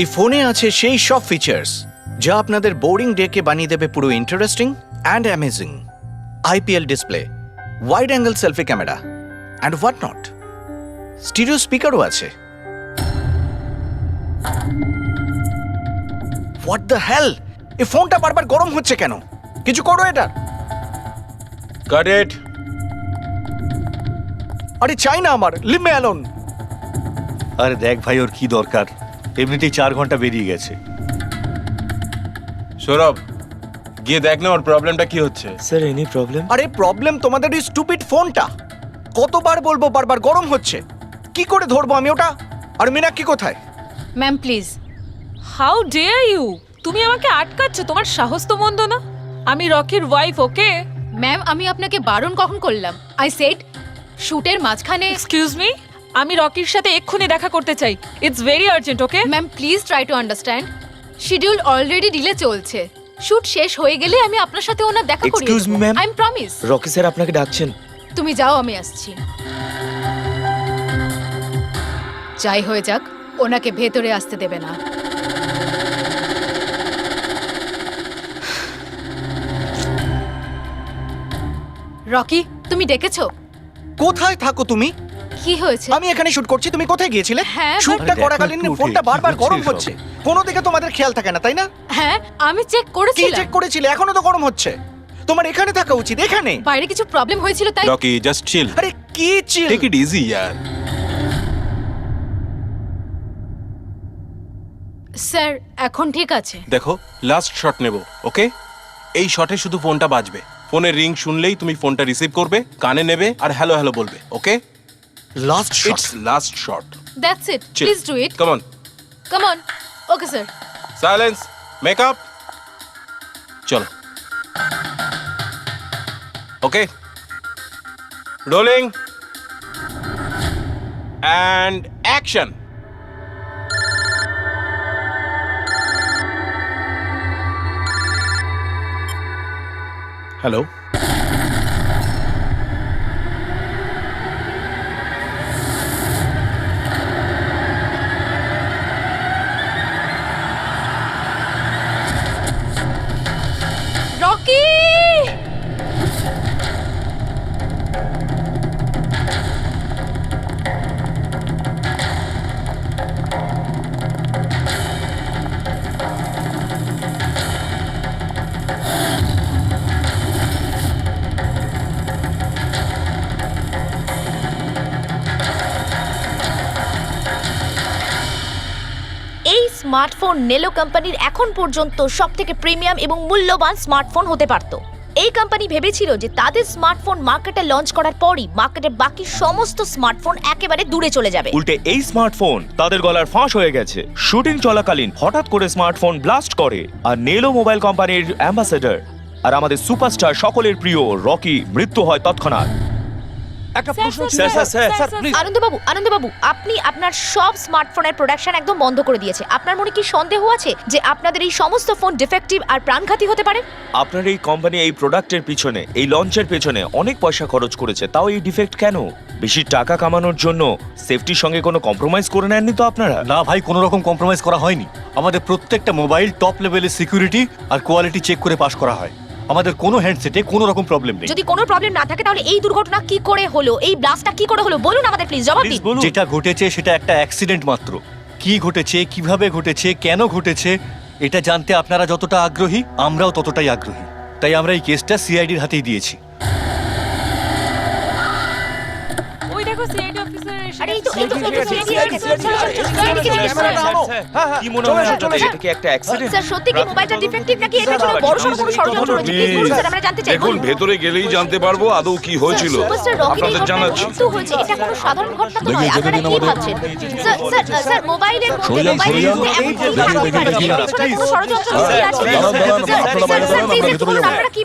এই ফোনে আছে সেই সব ফিচার্স যা আপনাদের বোরিং ডেকে বানিয়ে দেবে পুরো interesting and amazing. IPS display, wide angle selfie camera and what not. Stereo স্পিকারও আছে। হোয়াট দ্য হেল, এই ফোনটা বারবার গরম হচ্ছে কেন? কিছু করো এটার। Got it. আরে চাই না আমার, লিভ মি অ্যালোন। আরে দেখ ভাই, ওর কি দরকার? এমনিতেই 4 ঘন্টা বেরিয়ে গেছে। সৌরভ, গিয়ে দেখ না ওর প্রবলেমটা কি হচ্ছে। Sir any problem? আরে প্রবলেম তোমাদের এই স্টুপিড ফোনটা। কতবার বলবো, বারবার গরম হচ্ছে। কি করে ধরবো আমি ওটা? আর মীনাক্ষী কোথায়? Ma'am please. How dare you! তুমি আমাকে আটকাচ্ছ? তোমার সাহস তো মন্দ না। আমি রকির ওয়াইফ, ওকে? ম্যাম আমি আপনাকে বারণ কখন করলাম? আই সেড শুটের মাঝখানে। এক্সকিউজ মি, আমি রকির সাথে এক্ষুনি দেখা করতে চাই। It's very urgent, okay? Ma'am please try to understand. Schedule already delay চলছে। শুট শেষ হয়ে গেলে আমি আপনার সাথে ওনার দেখা করিয়ে Excuse me, ma'am. I am promise. Rocky sir আপনাকে ডাকছেন। তুমি যাও, আমি আসছি। যাই হয়ে যাক, ওনাকে ভেতরে আসতে দেবে না। রকি, তুমি ডেকেছো? কোথায় থাকো তুমি? কি হয়েছে? আমি এখানে শুট করছি, তুমি কোথায় গিয়েছিলে? হ্যাঁ, শুটটা আরে দেখো করাকালীন একটু উঠে, ফোনটা কি বারবার হচ্ছে গরম এসব? হচ্ছে। কোনো দিকে তোমাদের খেয়াল থাকে না, তাই না? হ্যাঁ আমি চেক কি করেছিলাম। চেক করেছিলে? এখনো তো গরম হচ্ছে। তোমার এখানে থাকা উচিত, এখানে। বাইরে কিছু প্রবলেম হয়েছিল তাই। রকি, জাস্ট চিল, আরে কি চিল? টেক ইট ইজি ইয়ার। স্যার এখন ঠিক আছে। দেখো, লাস্ট শট নেব, ওকে? এই শটে শুধু ফোনটা বাজবে। ফোনের রিং শুনলেই তুমি ফোনটা রিসিভ করবে, কানে নেবে আর হ্যালো হ্যালো বলবে, okay? Last shot. It's last shot. That's it, chill, please do it. Come on. Come on. Okay sir. Silence, makeup, চলো। Okay, rolling and action. Hello, Rocky! এই স্মার্টফোন নেলো কোম্পানির এখন পর্যন্ত সবথেকে প্রিমিয়াম এবং মূল্যবান স্মার্টফোন হতে পারত। এই কোম্পানি ভেবেছিল যে তাদের স্মার্টফোন মার্কেটে লঞ্চ করার পরই মার্কেটের বাকি সমস্ত স্মার্টফোন একেবারে দূরে চলে যাবে। উল্টে এই স্মার্টফোন তাদের গলার ফাঁস হয়ে গেছে। শুটিং চলাকালীন হঠাৎ করে স্মার্টফোন ব্লাস্ট করে আর নেলো মোবাইল কোম্পানির অ্যাম্বাসেডর আর আমাদের সুপারস্টার সকলের প্রিয় রকি মৃত্যু হয় তৎক্ষণাৎ। একটা প্রশ্ন ছিল। Sir, please. আনন্দবাবু, আপনি আপনার সব স্মার্টফোনের প্রোডাকশন একদম বন্ধ করে দিয়েছে। আপনার মনে কি সন্দেহ আছে যে আপনাদের এই সমস্ত ফোন ডিফেক্টিভ আর প্রাণঘাতী হতে পারে? আপনার এই কোম্পানি এই প্রোডাক্টের পিছনে, এই লঞ্চের পেছনে অনেক পয়সা খরচ করেছে, তাও এই ডিফেক্ট কেন? বেশি টাকা কামানোর জন্য সেফটির সঙ্গে কোনো কম্প্রোমাইজ করে নেননি তো আপনারা? না ভাই, কোনো রকম কম্প্রোমাইজ করা হয়নি। আমাদের প্রত্যেকটা মোবাইল টপ লেভেলের সিকিউরিটি আর কোয়ালিটি চেক করে পাস করা হয়। আমাদের কোনো হ্যান্ডসেটে কোনো রকম প্রবলেম নেই। যদি কোনো প্রবলেম না থাকে তাহলে এই দুর্ঘটনা কি করে হলো, এই ব্লাস্টটা কি করে হলো বলুন আমাদের, প্লিজ জবাব দিন। যেটা ঘটেছে সেটা একটা অ্যাক্সিডেন্ট মাত্র। কি ঘটেছে, কিভাবে ঘটেছে, কেন ঘটেছে এটা জানতে আপনারা যতটা আগ্রহী আমরাও ততটাই আগ্রহী। তাই আমরা এই কেসটা সিআইডির হাতেই দিয়েছি। ওই দেখো সিআইডি অফিসার এসে আরে এই তো গেছে। কি মনে হয় আপনাদের এটা কি একটা অ্যাক্সিডেন্ট? স্যার সত্যি কি মোবাইলটা ডিফেক্টিভ নাকি এটা ছিল বড়সড় কোনো ষড়যন্ত্র রয়েছে? প্লিজ বলুন স্যার, আমরা জানতে চাই। দেখুন, ভেতরে গেলেই জানতে পারবো আদৌ কি হয়েছিল। সুপারস্টার রকির আপনাদের এই ঘটনায় জানাচ্ছি। মৃত্যু হয়েছে, এটা কোনো সাধারণ ঘটনা তো নয়। আপনারা কি ভাবছেন? স্যার মোবাইলের মধ্যে এমন কোনো কাজ হতে পারে যে পেছনে কোনো ষড়যন্ত্র লুকিয়ে আছে? স্যার প্লিজ একটু বলুন আপনারা কি।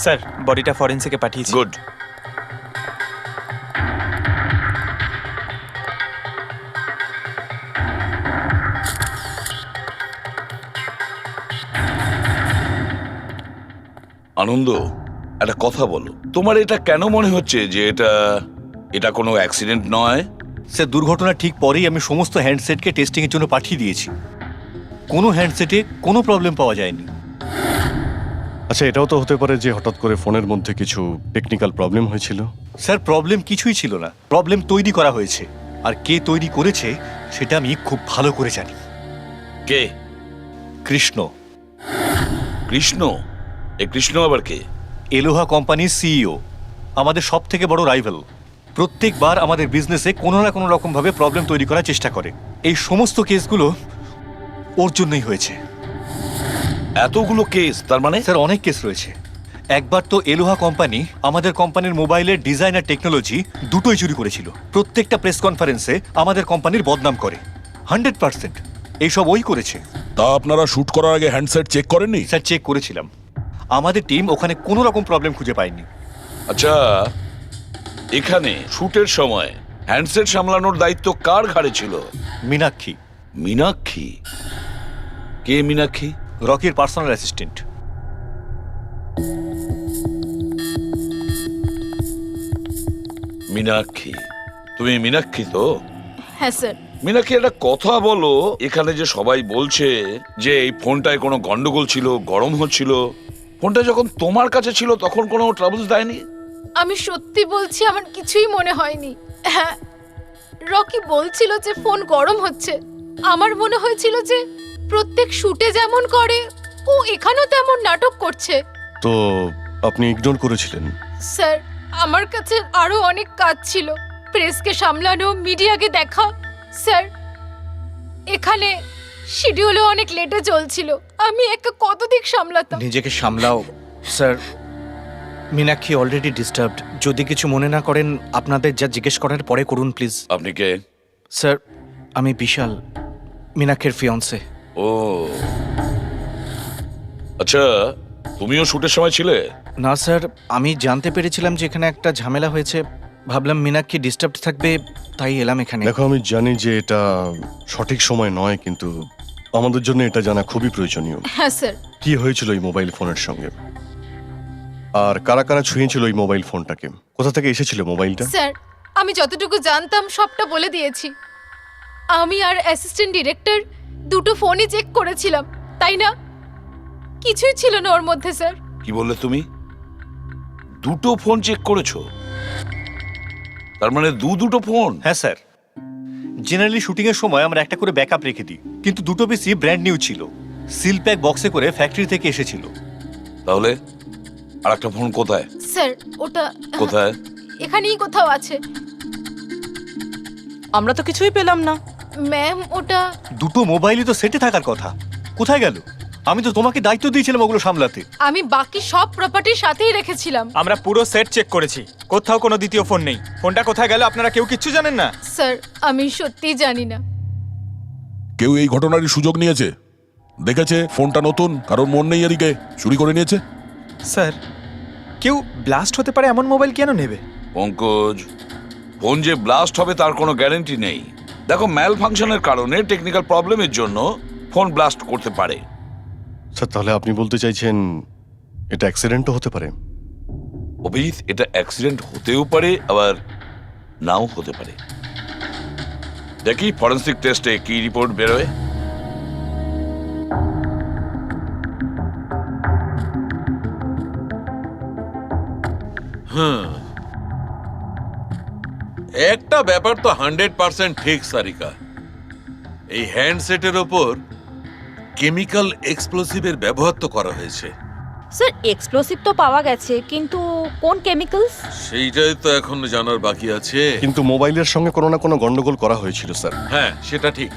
স্যার বডিটা ফরেনসিকে পাঠিয়েছি। গুড। আনন্দ, একটা কথা বলো, তোমার এটা কেন মনে হচ্ছে যে এটা কোনো অ্যাক্সিডেন্ট নয়? স্যার দুর্ঘটনার ঠিক পরেই আমি সমস্ত হ্যান্ডসেটকে টেস্টিংয়ের জন্য পাঠিয়ে দিয়েছি। কোনো হ্যান্ডসেটে কোনো প্রবলেম পাওয়া যায়নি। আচ্ছা, এটাও তো হতে পারে যে হঠাৎ করে ফোনের মধ্যে কিছু টেকনিক্যাল প্রবলেম হয়েছিল। স্যার প্রবলেম কিছুই ছিল না, প্রবলেম তৈরি করা হয়েছে। আর কে তৈরি করেছে সেটা আমি খুব ভালো করে জানি। কে? কৃষ্ণ। কৃষ্ণ? এ কৃষ্ণ আবার কে? এলোহা কোম্পানির সিইও, আমাদের সব থেকে বড় রাইভাল। প্রত্যেকবার আমাদের বিজনেসে কোনো না কোনো রকমভাবে প্রবলেম তৈরি করার চেষ্টা করে। এই সমস্ত কেসগুলো ওর জন্যই হয়েছে। এতগুলো কেস? তার মানে স্যার অনেক কেস রয়েছে। একবার তো এলোহা কোম্পানি আমাদের কোম্পানির মোবাইলের ডিজাইন আর টেকনোলজি দুটোই চুরি করেছিল। প্রত্যেকটা প্রেস কনফারেন্সে আমাদের কোম্পানির বদনাম করে। 100% এইসব ওই করেছে। তা আপনারা শুট করার আগে হ্যান্ডসেট চেক করেননি? স্যার চেক করেছিলাম, আমাদের টিম ওখানে কোনো রকম প্রবলেম খুঁজে পায়নি। আচ্ছা, এখানে শুটের সময় হ্যান্ডসেট সামলানোর দায়িত্ব কার ঘাড়ে ছিল? মীনাক্ষী। মীনাক্ষী? কে মীনাক্ষী? রকির পার্সোনাল অ্যাসিস্ট্যান্ট। মীনাক্ষী? তুমি মীনাক্ষী তো? হ্যাঁ স্যার। মীনাক্ষী, একটা কথা বলো, এখানে যে সবাই বলছে যে এই ফোনটায় কোনো গন্ডগোল ছিল, গরম হচ্ছিল, ফোনটা যখন তোমার কাছে ছিল তখন কোনো ট্রাবলস দেয়নি? আমি সত্যি বলছি, আমার কিছুই মনে হয়নি। হ্যাঁ, রকি বলছিল যে ফোন গরম হচ্ছে। আমার মনে হয়েছিল যে প্রত্যেক শুটে যেমন করে ও এখানেও তেমন নাটক করছে। তো আপনি ইগনোর করেছিলেন? স্যার, আমার কাছে আরো অনেক কাজ ছিল, প্রেসকে সামলানো, মিডিয়াকে দেখা। স্যার, এখানে শিডিউলও অনেক লেটে চলছিল, আমি একা কত দিক সামলাতাম। নিজেকে সামলাও স্যার। Meenakshi already disturbed. যদি কিছু মনে না করেন, আপনাদের যা জিজ্ঞেস করার পরে করুন প্লিজ। আপনি কে? স্যার, আমি বিশাল, মীনাক্ষীর ফিয়ন্সে। ও আচ্ছা, তুমিও শুটের সময় ছিলে? না স্যার, আমি জানতে পেরেছিলাম যে এখানে একটা ঝামেলা হয়েছে। ভাবলাম মীনাক্ষী ডিস্টার্ব থাকবে, তাই এলাম এখানে। দেখো, আমি জানি যে এটা সঠিক সময় নয়, কিন্তু আমাদের জন্য এটা জানা খুবই প্রয়োজনীয়। হ্যাঁ স্যার। কি হয়েছিল এই মোবাইল ফোনের সঙ্গে, আর কারা কারা ছুঁয়েছিল এই মোবাইল ফোনটাকে, কোথা থেকে এসেছিল মোবাইলটা? স্যার, আমি যতটুকু জানতাম সবটা বলে দিয়েছি। আমি আর অ্যাসিস্ট্যান্ট ডিরেক্টর দুটো ফোনই চেক করেছিলাম, তাই না? কিছুই ছিল না ওর মধ্যে স্যার। কি বললে তুমি? দুটো ফোন চেক করেছো? তার মানে দুটো ফোন? হ্যাঁ স্যার, জেনারেলি শুটিং এর সময় আমরা একটা করে ব্যাকআপ রেখে দিই, কিন্তু দুটো পিসই ব্র্যান্ড নিউ ছিল, সিল প্যাক বক্সে করে ফ্যাক্টরি থেকে এসেছিল। তাহলে আর একটা ফোন কোথায়? স্যার, ওটা কোথায়? এখানেই কোথাও আছে। আমরা তো কিছুই পেলাম না। ম্যাম, ওটা দুটো মোবাইলই তো সেটে থাকার কথা, কোথায় গেল? আমি তো তোমাকে দায়িত্ব দিয়েছিলাম ওগুলো সামলাতে। আমি বাকি সব প্রপার্টির সাথেই রেখেছিলাম। আমরা পুরো সেট চেক করেছি, কোথাও কোনো দ্বিতীয় ফোন নেই। ফোনটা কোথায় গেল আপনারা কেউ কিচ্ছু জানেন না? স্যার, আমি সত্যিই জানি না। কেউ এই ঘটনারই সুযোগ নিয়েছে? দেখেছে ফোনটা নতুন, কারোর মন নেই এদিকে, চুরি করে নিয়েছে? স্যার, কেউ ব্লাস্ট হতে পারে এমন মোবাইল কেন নেবে? পঙ্কজ, ফোন যে ব্লাস্ট হবে তার কোনো গ্যারান্টি নেই। দেখো, ম্যাল ফাংশনের কারণে, টেকনিক্যাল প্রবলেমের জন্য ফোন ব্লাস্ট করতে পারে। স্যার, তাহলে আপনি বলতে চাইছেন এটা অ্যাক্সিডেন্টও হতে পারে? অভিজিৎ, এটা অ্যাক্সিডেন্ট হতেও পারে, আবার নাও হতে পারে। দেখি ফরেন্সিক টেস্টে কি রিপোর্ট বেরোয়। একটা ব্যাপার তো 100% ঠিক সারিকা, এই হ্যান্ডসেটের ওপর কেমিক্যাল এক্সপ্লোসিভের ব্যবহার তো করা হয়েছে। স্যার, এক্সপ্লোসিভ তো পাওয়া গেছে, কিন্তু কোন কেমিক্যালস সেইটাই তো এখন জানার বাকি আছে। কিন্তু মোবাইলের সঙ্গে কোনো না কোনো গন্ডগোল করা হয়েছিল স্যার। হ্যাঁ, সেটা ঠিক।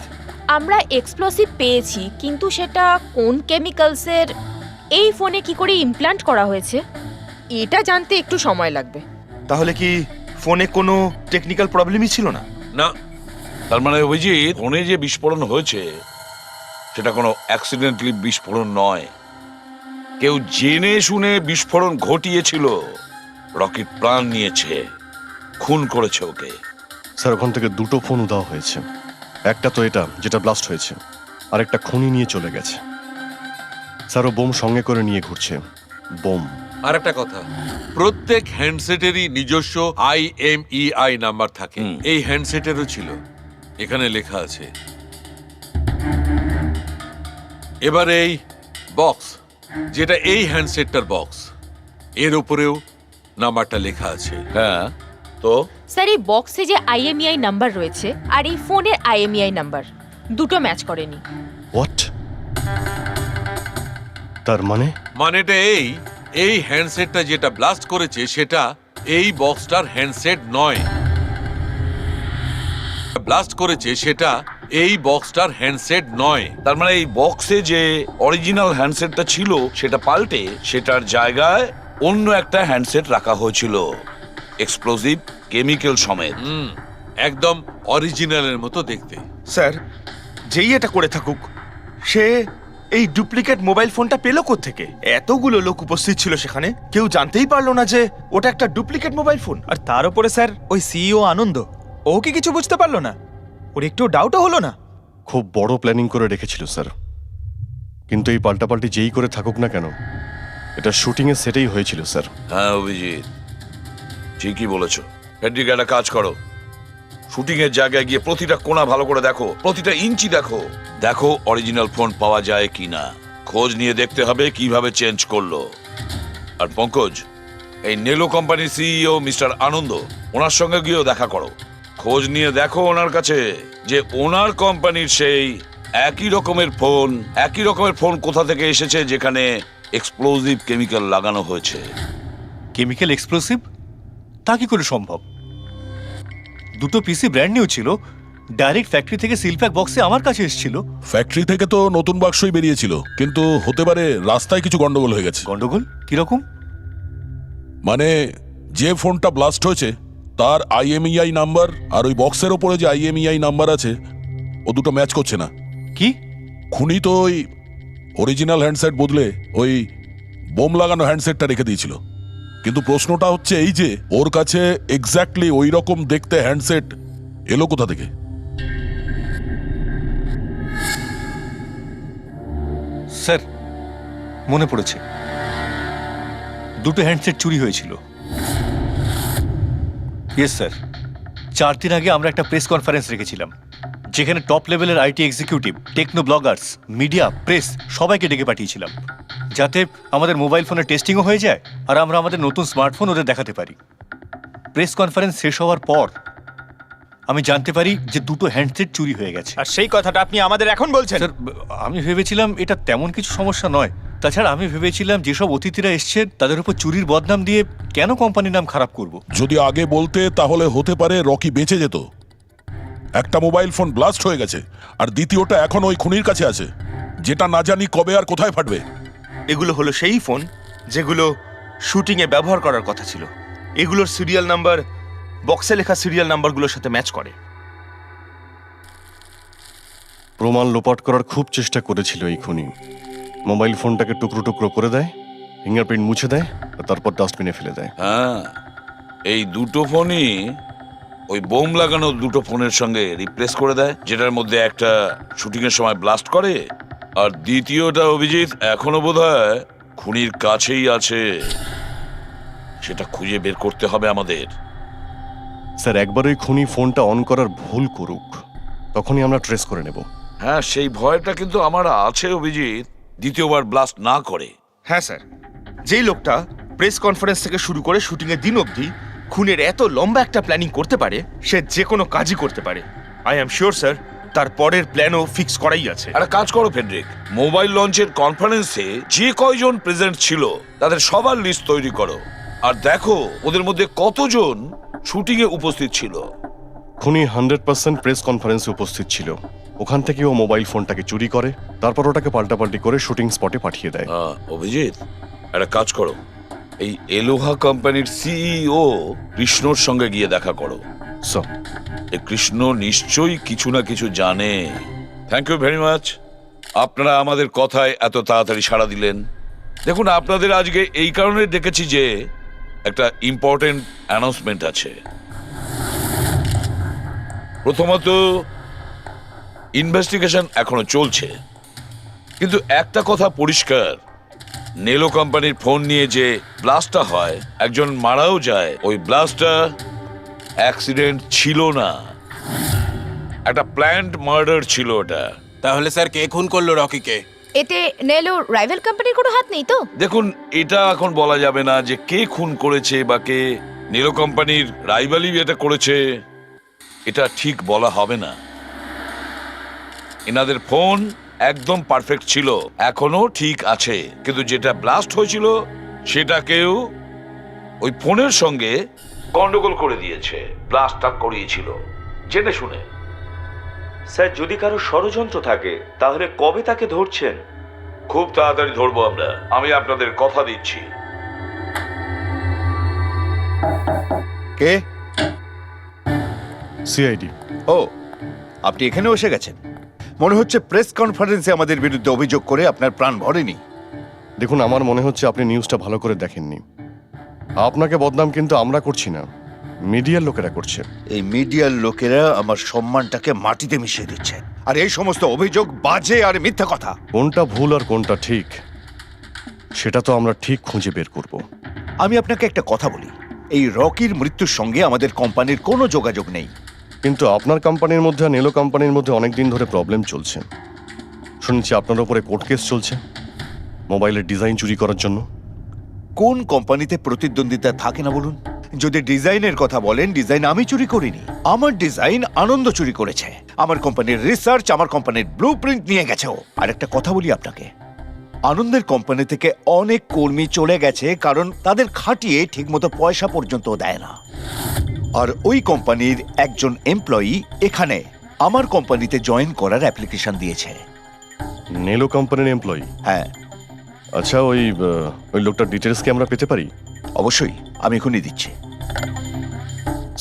আমরা এক্সপ্লোসিভ পেয়েছি, কিন্তু সেটা কোন কেমিক্যালসের, এই ফোনে কি করে ইমপ্ল্যান্ট করা হয়েছে, এটা জানতে একটু সময় লাগবে। তাহলে কি ফোনে কোনো টেকনিক্যাল প্রবলেমই ছিল না? না, তার মানে অভিজিৎ, ফোনে যে বিস্ফোরণ হয়েছে সেটা কোনো অ্যাক্সিডেন্টালি বিস্ফোরণ নয়। কেউ জেনে শুনে বিস্ফোরণ ঘটিয়েছিল, রকির প্রাণ নিয়েছে, খুন করেছে ওকে। স্যার, ওখান থেকে দুটো ফোন উধাও হয়েছে। একটা তো এটা যেটা ব্লাস্ট হয়েছে, আরেকটা খুনি নিয়ে চলে গেছে। স্যার, ও বোম সঙ্গে করে নিয়ে ঘুরছে। বোম আর একটা কথা, প্রত্যেক হ্যান্ডসেটেরই নিজস্ব IMEI নাম্বার থাকে। এই হ্যান্ডসেটেরও ছিল, এখানে লেখা আছে। এবার এই বক্স, যেটা এই হ্যান্ডসেটটার বক্স, এর উপরেও নাম্বারটা লেখা আছে। হ্যাঁ, তো স্যার এই বক্সে যে IMEI নাম্বার রয়েছে আর এই ফোনের IMEI নাম্বার দুটো ম্যাচ করেনি। হোয়াট? তার মানে মানেটা এই হ্যান্ডসেটটা যেটা ব্লাস্ট করেছে সেটা এই বক্সটার হ্যান্ডসেট নয়। ব্লাস্ট করেছে সেটা এই বক্সটার হ্যান্ডসেট নয়। তার মানে এই বক্সে যে অরিজিনাল হ্যান্ডসেটটা ছিল সেটা পাল্টে সেটার জায়গায় অন্য একটা হ্যান্ডসেট রাখা হয়েছিল, এক্সপ্লোসিভ কেমিক্যাল সমেত। একদম অরিজিনালের মতো দেখতে। স্যার, যেই এটা করে থাকুক সে এই ডুপ্লিকেট মোবাইল ফোনটা পেল কোত্থেকে? এতগুলো লোক উপস্থিত ছিল সেখানে, কেউ জানতেই পারলো না যে ওটা একটা ডুপ্লিকেট মোবাইল ফোন। আর তার উপরে স্যার ওই সিইও আনন্দ, ও কি কিছু বুঝতে পারলো না? ওর একটু ডাউটও হলো না? খুব বড় প্ল্যানিং করে রেখেছিল স্যার, কিন্তু এই পাল্টাপাল্টি যেই করে থাকুক না কেন, এটা শুটিংয়ের সেটেই হয়েছিল স্যার। হ্যাঁ অভিজিৎ, ঠিকই বলেছো। ফেডরিক, একটা কাজ করো, শুটিং এর জায়গায় গিয়ে প্রতিটা কোণা ভালো করে দেখো, প্রতিটা ইঞ্চি দেখো, দেখো অরিজিনাল ফোন পাওয়া যায় কিনা। খোঁজ নিয়ে দেখতে হবে কিভাবে চেঞ্জ করলো। আর পঙ্কজ, এই নেলো কোম্পানির সিইও মিস্টার আনন্দ, ওনার সঙ্গে গিয়েও দেখা করো। খোঁজ নিয়ে দেখো ওনার কাছে যে ওনার কোম্পানির সেই একই রকমের ফোন কোথা থেকে এসেছে যেখানে এক্সপ্লোসিভ কেমিক্যাল লাগানো হয়েছে। Chemical explosive? তা কি করে সম্ভব? দুটো পিসি ব্র্যান্ড নিউ ছিল, ডাইরেক্ট ফ্যাক্টরি থেকে সিলপ্যাক বক্সে আমার কাছে এসেছিল। ফ্যাক্টরি থেকে তো নতুন বাক্সই বেরিয়েছিল, কিন্তু হতে পারে রাস্তায় কিছু গন্ডগোল হয়ে গেছে। গন্ডগোল কিরকম? মানে যে ফোনটা ব্লাস্ট হয়েছে তার IMEI নাম্বার আর ওই বক্সের ওপরে যে IMEI নাম্বার আছে ও দুটো ম্যাচ করছে না। কি? খুনি তো ওই অরিজিনাল হ্যান্ডসেট বদলে ওই বোম লাগানো হ্যান্ডসেটটা রেখে দিয়েছিল, কিন্তু প্রশ্নটা হচ্ছে এই যে ওর কাছে এক্স্যাক্টলি ওই রকম দেখতে হ্যান্ডসেট এলো কোথা থেকে? স্যার, মনে পড়েছে, দুটো হ্যান্ডসেট চুরি হয়েছিল। ইয়েস স্যার, 4 দিন আগে আমরা একটা প্রেস কনফারেন্স রেখেছিলাম, যেখানে টপ লেভেলের IT executive, techno bloggers, media, press সবাইকে ডেকে পাঠিয়েছিলাম, যাতে আমাদের মোবাইল ফোনের টেস্টিংও হয়ে যায় আর আমরা আমাদের নতুন স্মার্টফোন ওদের দেখাতে পারি। প্রেস কনফারেন্স শেষ হওয়ার পর আমি জানতে পারি যে দুটো হ্যান্ডসেট চুরি হয়ে গেছে। আর সেই কথাটা আপনি আমাদের এখন বলছেন? স্যার, আমি ভেবেছিলাম এটা তেমন কিছু সমস্যা নয়। তাছাড়া আমি ভেবেছিলাম যেসব অতিথিরা এসছেন তাদের উপর চুরির বদনাম দিয়ে কেন কোম্পানির নাম খারাপ করব। যদি আগে বলতে তাহলে হতে পারে রকি বেঁচে যেত। একটা মোবাইল ফোন ব্লাস্ট হয়ে গেছে আর দ্বিতীয়টা এখন ওই খুনির কাছে আছে, যেটা না জানি কবে আর কোথায় ফাটবে। এগুলো হলো সেই ফোন যেগুলো শুটিংয়ে ব্যবহার করার কথা ছিল। এগুলোর সিরিয়াল নাম্বার বক্সে লেখা সিরিয়াল নাম্বারগুলোর সাথে ম্যাচ করে। প্রমাণ লোপাট করার খুব চেষ্টা করেছিল এই খুনি। মোবাইল ফোনটাকে টুকরো টুকরো করে দেয়, ফিঙ্গারপ্রিন্ট মুছে দেয় আর তারপর ডাস্টবিনে ফেলে দেয়। হ্যাঁ, এই দুটো ফোনই ওই বোম লাগানো দুটো ফোনের সঙ্গে রিপ্লেস করে দেয়, যেটার মধ্যে একটা শুটিং এর সময় ব্লাস্ট করে আর দ্বিতীয়টা অভিজিৎ এখনো বোধহয় খুনির কাছেই আছে। সেটা খুঁজে বের করতে হবে আমাদের। স্যার, একবার ওই খুনি ফোনটা অন করার ভুল করুক, তখনই আমরা ট্রেস করে নেব। হ্যাঁ, সেই ভয়টা কিন্তু আমার আছে অভিজিৎ, দ্বিতীয়বার ব্লাস্ট না করে। হ্যাঁ স্যার, যেই লোকটা প্রেস কনফারেন্স থেকে শুরু করে শুটিংয়ের দিন অবধি খুনের এত লম্বা একটা প্ল্যানিং করতে পারে, সে যে কোনো কাজই করতে পারে। আই অ্যাম শিওর স্যার, তার পরের প্ল্যানও ফিক্স করাই আছে। একটা কাজ করো ফেডরিক, মোবাইল লঞ্চের কনফারেন্সে যে কয়জন প্রেজেন্ট ছিল তাদের সবার লিস্ট তৈরি করো আর দেখো ওদের মধ্যে কতজন শুটিং এ উপস্থিত ছিল। খুনি 100% প্রেস কনফারেন্সে উপস্থিত ছিল। ওখান থেকে ও মোবাইল ফোনটাকে চুরি করে, তারপর ওটাকে পাল্টাপাল্টি করে শুটিং স্পটে পাঠিয়ে দেয়। অভিজিৎ, একটা কাজ করো, এই এলোহা কোম্পানির সিইও কৃষ্ণর সঙ্গে গিয়ে দেখা করো। এই কৃষ্ণ নিশ্চয়ই কিছু না কিছু জানে। থ্যাংক ইউ ভেরি মাচ, আপনারা আমাদের কথায় এত তাড়াতাড়ি সাড়া দিলেন। দেখুন, আপনাদের আজকে এই কারণে ডেকেছি যে একটা ইম্পর্টেন্ট অ্যানাউন্সমেন্ট আছে। প্রথমত, ইনভেস্টিগেশন এখনো চলছে, কিন্তু একটা কথা পরিষ্কার নেলো কোম্পানির ফোন নিয়ে যে ব্লাস্টটা হয়, একজন মারাও যায়, ওই ব্লাস্টটা অ্যাক্সিডেন্ট ছিল না, একটা প্ল্যান্ড মার্ডার ছিল ওটা। তাহলে স্যার কে খুন করলো রকিকে? এতে নেলো রাইভাল কোম্পানির কোনো হাত নেই তো? দেখুন, এটা এখন বলা যাবে না যে কে খুন করেছে বা কে নেলো কোম্পানির রাইভালি এটা করেছে, এটা ঠিক বলা হবে না। এনাদের ফোন একদম পারফেক্ট ছিল, এখনো ঠিক আছে, কিন্তু যেটা ব্লাস্ট হয়েছিল সেটা কেউ ওই ফোনের সঙ্গে গন্ডগোল করে দিয়েছে, ব্লাস্টটা করিয়েছিল জেনে শুনে। স্যার, যদি কারো ষড়যন্ত্র থাকে তাহলে কবে তাকে ধরছেন? খুব তাড়াতাড়ি ধরবো আমরা, আমি আপনাদের কথা দিচ্ছি। কে? সিআইডি। ও, আপনি এখানে এসে গেছেন। মনে হচ্ছে প্রেস কনফারেন্সে আমাদের বিরুদ্ধে অভিযোগ করে আপনার প্রাণ ভরেনি। দেখুন, আমার মনে হচ্ছে আপনি নিউজটা ভালো করে দেখেননি। আপনাকে বদনাম কিন্তু আমরা করছি না, মিডিয়ার লোকেরা করছে। এই মিডিয়ার লোকেরা আমার সম্মানটাকে মাটিতে মিশিয়ে দিচ্ছে, আর এই সমস্ত অভিযোগ বাজে আর মিথ্যা কথা। কোনটা ভুল আর কোনটা ঠিক সেটা তো আমরা ঠিক খুঁজে বের করব। আমি আপনাকে একটা কথা বলি, এই রকির মৃত্যুর সঙ্গে আমাদের কোম্পানির কোনো যোগাযোগ নেই। কিন্তু আপনার কোম্পানির মধ্যে আর নেলো কোম্পানির মধ্যে অনেক দিন ধরে প্রবলেম চলছে। শুনছি আপনার উপরে কোর্ট কেস চলছে মোবাইলের ডিজাইন চুরি করার জন্য। কোন কোম্পানিতে প্রতিদ্বন্দ্বিতা থাকে না বলুন? যদি ডিজাইনের কথা বলেন, ডিজাইন আমি চুরি করিনি, আমার ডিজাইন আনন্দ চুরি করেছে। আমার কোম্পানির রিসার্চ, আমার কোম্পানির ব্লুপ্রিন্ট নিয়ে গেছে ও। আর একটা কথা বলি আপনাকে, আনন্দের কোম্পানি থেকে অনেক কর্মী চলে গেছে কারণ তাদের খাটিয়ে ঠিকমতো পয়সা পর্যন্ত দেয় না। আর ওই কোম্পানির একজন এমপ্লয়ি এখানে আমার কোম্পানিতে জয়েন করার অ্যাপ্লিকেশন দিয়েছে। নেলো কোম্পানির এমপ্লয়ি? হ্যাঁ। আচ্ছা, ওই লোকটার ডিটেলস কি আমরা পেতে পারি? অবশ্যই, আমি এখনই দিচ্ছি।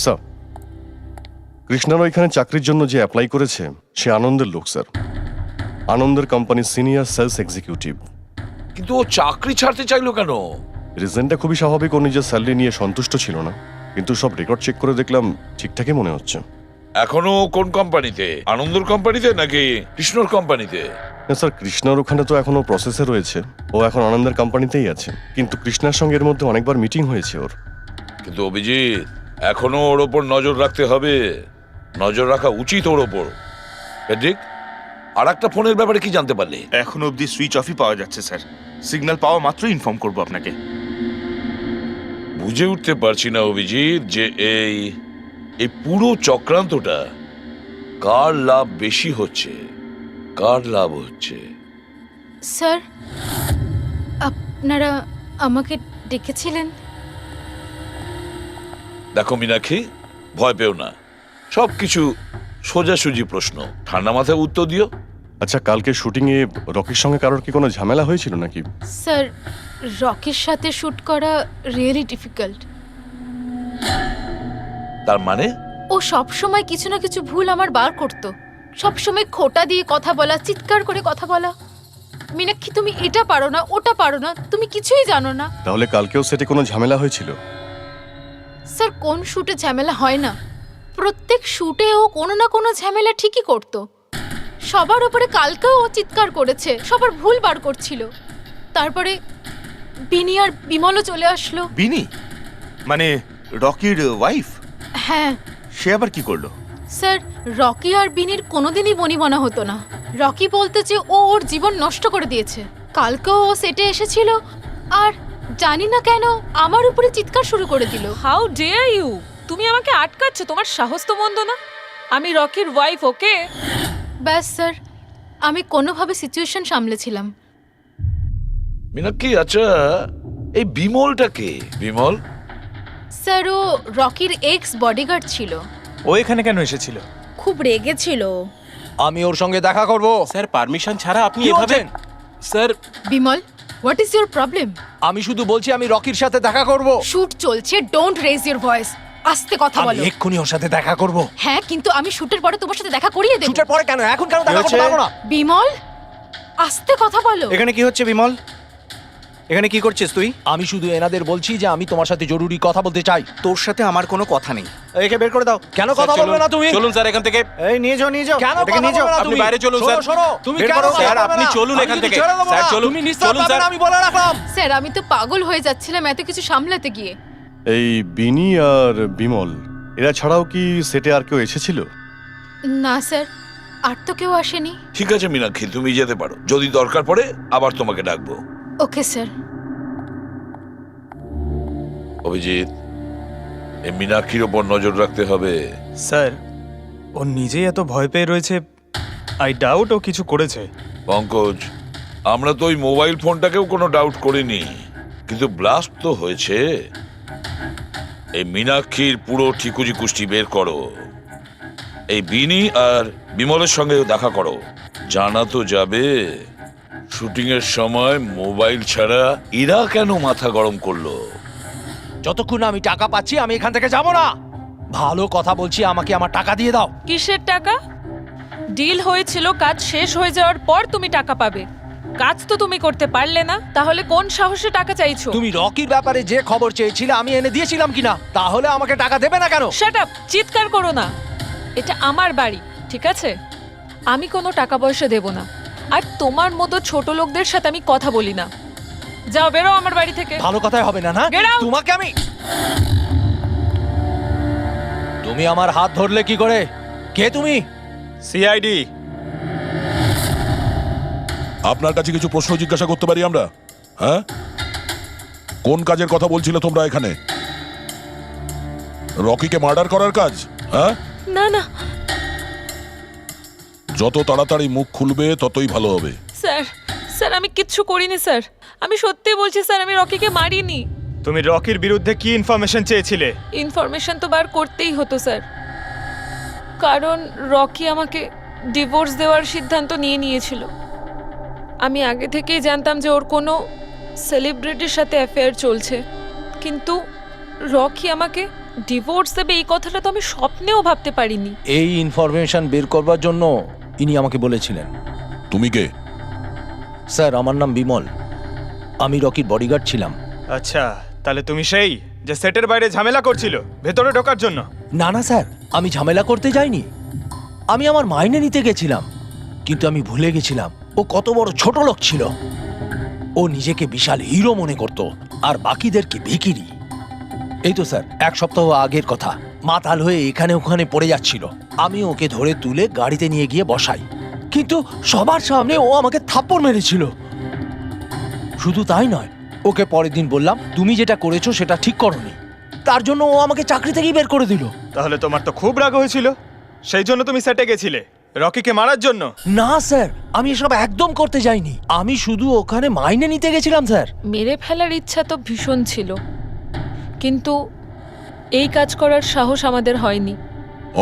স্যার, কৃষ্ণার ওইখানে চাকরির জন্য যে অ্যাপ্লাই করেছে সে আনন্দের লোক স্যার, আনন্দের কোম্পানির সিনিয়র সেলস এক্সিকিউটিভ। কিন্তু ও চাকরি ছাড়তে চাইলো কেন? রিজনটা খুবই স্বাভাবিক, ও নিজের স্যালারি নিয়ে সন্তুষ্ট ছিল না, কিন্তু সব রেকর্ড চেক করে দেখলাম ঠিকঠাকই মনে হচ্ছে। এখনো কোন কোম্পানিতে? আনন্দর কোম্পানিতে নাকি কৃষ্ণর কোম্পানিতে? না স্যার, কৃষ্ণার ওখানে তো এখনো প্রসেসে রয়েছে, ও এখন আনন্দের কোম্পানিতেই আছে, কিন্তু কৃষ্ণার সঙ্গে এর মধ্যে অনেকবার মিটিং হয়েছে ওর। কিন্তু অভিজিৎ, এখনো ওর ওপর নজর রাখতে হবে, নজর রাখা উচিত ওর ওপর। ঠিক। আর একটা ফোনের ব্যাপারে কি জানতে পারলে? এখনো অবধি সুইচ অফই পাওয়া যাচ্ছে স্যার, সিগন্যাল পাওয়া মাত্রই ইনফর্ম করবো আপনাকে। বুঝে উঠতে পারছি না অভিজিৎ যে এই পুরো চক্রান্তটা কার লাভ বেশি হচ্ছে, কার লাভ হচ্ছে। স্যার, আপনারা আমাকে ডেকেছিলেন? দেখো মীনাক্ষী, ভয় পেও না, সবকিছু সোজাসুজি প্রশ্ন, ঠান্ডা মাথায় উত্তর দিও। আচ্ছা, কালকে শুটিংয়ে রকির সঙ্গে কারোর কি কোনো ঝামেলা হয়েছিল নাকি? স্যার, রকির সাথে শুট করা রিয়েলি ডিফিকাল্ট। তার মানে? ও সব সময় কিছু না কিছু ভুল আমার বার করতো, সব সময় খোটা দিয়ে কথা বলা, চিৎকার করে কথা বলা। মীনাক্ষী, তুমি এটা পারো না, ওটা পারো না, তুমি কিছুই জানো না। তাহলে কালকেও সেটে কোনো ঝামেলা হয়েছিল? স্যার, কোন শুটে ঝামেলা হয় না? প্রত্যেক শুটে ও কোনো না কোনো ঝামেলা ঠিকই করতো। সবার উপরে কালকেও ও চিৎকার করেছে, সবার ভুল বার করছিল। তারপরে বিনি আর বিমলও চলে আসলো। বিনি মানে রকির ওয়াইফ? হ্যাঁ। সে আবার কি করলো? স্যার, রকি আর বিনির কোনোদিনই বনিবনা হতো না। রকি বলতে যে ও ওর জীবন নষ্ট করে দিয়েছে। কালকেও ও সেটে এসেছিল আর জানি না কেন আমার উপরে চিৎকার শুরু করে দিল। How dare you! তুমি আমাকে আটকাচ্ছ, তোমার সাহস তো মন্দ না। আমি রকির ওয়াইফ, ওকে? ব্যাস স্যার, আমি কোনোভাবে সিচুয়েশন সামলেছিলাম। মীনাক্ষী, আচ্ছা এই বিমলটা কে? বিমল? স্যার, ও রকির এক্স বডিগার্ড ছিল। ও এখানে কেন এসেছিল? খুব রেগেছিল। আমি ওর সঙ্গে দেখা করব। স্যার, পারমিশন ছাড়া আপনি কি এভাবে? বলছেন? Sir, Bimal, what is your problem? আমি শুধু বলছি আমি রকির সাথে দেখা করব। শুট চলছে, ডোন্ট রেজ ইউর ভয়েস। আস্তে কথা বলো। আমি এক্ষুনি ওর সাথে দেখা করব। হ্যাঁ, কিন্তু আমি শুটের পরে তোমার সাথে দেখা করিয়ে দেব। শুটের পরে কেন? এখন কেন দেখা করতে পারবো না? বিমল, আস্তে কথা বলো। এখানে কি হচ্ছে বিমল? এখানে কি করছিস তুই? আমি শুধু এনাদের বলছি যে আমি তোমার সাথে জরুরি কথা বলতে চাই। তোর সাথে আমার কোনো কথা নেই। একে বের করে দাও। কেন কথা বলবে না তুমি? চলুন স্যার এখান থেকে। এই নিয়ে যাও, নিয়ে যাও। কেন এটাকে নিয়ে কথা যাও। বলবে না আপনি তুমি? বাইরে চলুন, শোনো, স্যার। শোনো, তুমি বের কেন করো, কথা স্যার, বলবে আপনি না? চলুন আমি এখান কিন্তু থেকে। ছেড়ে দেবো স্যার, না। চলুন। তুমি নিস্তার চলুন, পাবে স্যার। না, আমি বলে রাখলাম। স্যার আমি তো পাগল হয়ে যাচ্ছিলাম এত কিছু সামলাতে গিয়ে। এই বিনি আর বিমল এরা ছাড়াও কি সেটে আর কেউ এসেছিল? না স্যার, আর তো কেউ আসেনি। ঠিক আছে মীনাক্ষী, তুমি যেতে পারো। যদি দরকার পড়ে আবার তোমাকে ডাকবো। Okay sir. অভিজিৎ, এই মীনাক্ষীর ওপর নজর রাখতে হবে। স্যার, ও নিজেই এত ভয় পেয়ে রয়েছে, আই ডাউট ও কিছু করেছে। পঙ্কজ, আমরা তো ওই মোবাইল ফোনটাকেও কোনো ডাউট করিনি, কিন্তু ব্লাস্ট তো হয়েছে। এই মীনাক্ষীর পুরো ঠিকুজি কুষ্টি বের করো। এই বিনি আর বিমলের সঙ্গে দেখা করো। জানা তো যাবে শুটিং এর সময় মোবাইল ছাড়া এরা কেন মাথা গরম করলো। যতক্ষণ না আমি টাকা পাচ্ছি আমি এখান থেকে যাব না। ভালো কথা বলছি, আমাকে আমার টাকা দিয়ে দাও। কিসের টাকা? ডিল হয়েছিল, কাজ শেষ হয়ে যাওয়ার পর তুমি টাকা পাবে। কাজ তো তুমি করতে পারলে না, তাহলে কোন সাহসে টাকা চাইছো? তুমি রকির ব্যাপারে যে খবর চেয়েছিলে আমি এনে দিয়েছিলাম কিনা? তাহলে আমাকে টাকা দেবে না কেন? শাট আপ, চিৎকার করো না। এটা আমার বাড়ি, ঠিক আছে? আমি কোনো টাকা পয়সা দেব না, আর তোমার মতো ছোট লোকদের সাথে আমি কথা বলি না। যাও, বেরো আমার বাড়ি থেকে। ভালো কথাই হবে না, না? Get out! তোমাকে আমি তুমি আমার হাত ধরলে কি করে? কে তুমি? সিআইডি। আপনার কাছে কিছু প্রশ্ন জিজ্ঞাসা করতে পারি আমরা? হ্যাঁ, কোন কাজের কথা বলছিলে তোমরা এখানে? রকিকে মার্ডার করার কাজ? হ্যাঁ, না না যত তাড়াতাড়ি মুখ খুলবে ততই ভালো হবে। স্যার, স্যার আমি কিচ্ছু করিনি স্যার। আমি সত্যি বলছি স্যার, আমি রকিকে মারিনি। তুমি রকির বিরুদ্ধে কি ইনফরমেশন চেয়েছিলে? ইনফরমেশন তো বার করতেই হতো স্যার, কারণ রকি আমাকে ডিভোর্স দেওয়ার সিদ্ধান্ত নিয়েছিল। আমি আগে থেকেই জানতাম যে ওর কোনো সেলিব্রিটির সাথে অ্যাফেয়ার চলছে, কিন্তু রকি আমাকে ডিভোর্স দেবে এই কথাটা তো আমি স্বপ্নেও ভাবতে পারিনি। এই ইনফরমেশন বের করবার জন্য ইনি আমাকে বলেছিলেন। তুমি কে? স্যার, আমার নাম বিমল, আমি রকির বডিগার্ড ছিলাম। আচ্ছা, তাহলে তুমি সেই যে সেটের বাইরে ঝামেলা করছিল ভেতরে ঢোকার জন্য? না না স্যার, আমি ঝামেলা করতে যাইনি। আমি আমার মাইনে নিতে গেছিলাম, কিন্তু আমি ভুলে গেছিলাম ও কত বড় ছোট লোক ছিল। ও নিজেকে বিশাল হিরো মনে করত আর বাকিদেরকে ভিখিরি। এই তো স্যার 1 সপ্তাহ আগের কথা, মাতাল হয়ে এখানে ওখানে পড়ে যাচ্ছিল। আমি ওকে ধরে তুলে গাড়িতে নিয়ে গিয়ে বসাই, কিন্তু সবার সামনে ও আমাকে থাপ্পড় মেরেছিল। শুধু তাই নয়, ওকে পরের দিন বললাম তুমি যেটা করেছো সেটা ঠিক করোনি, তার জন্য ও আমাকে চাকরি থেকেই বের করে দিল। তাহলে তোমার তো খুব রাগ হয়েছিল, সেই জন্য তুমি সেটে গেছিলে রকিকে মারার জন্য? না স্যার, আমি এসব একদম করতে যাইনি। আমি শুধু ওখানে মাইনে নিতে গেছিলাম স্যার। মেরে ফেলার ইচ্ছা তো ভীষণ ছিল, কিন্তু এই কাজ করার সাহস আমাদের হয়নি।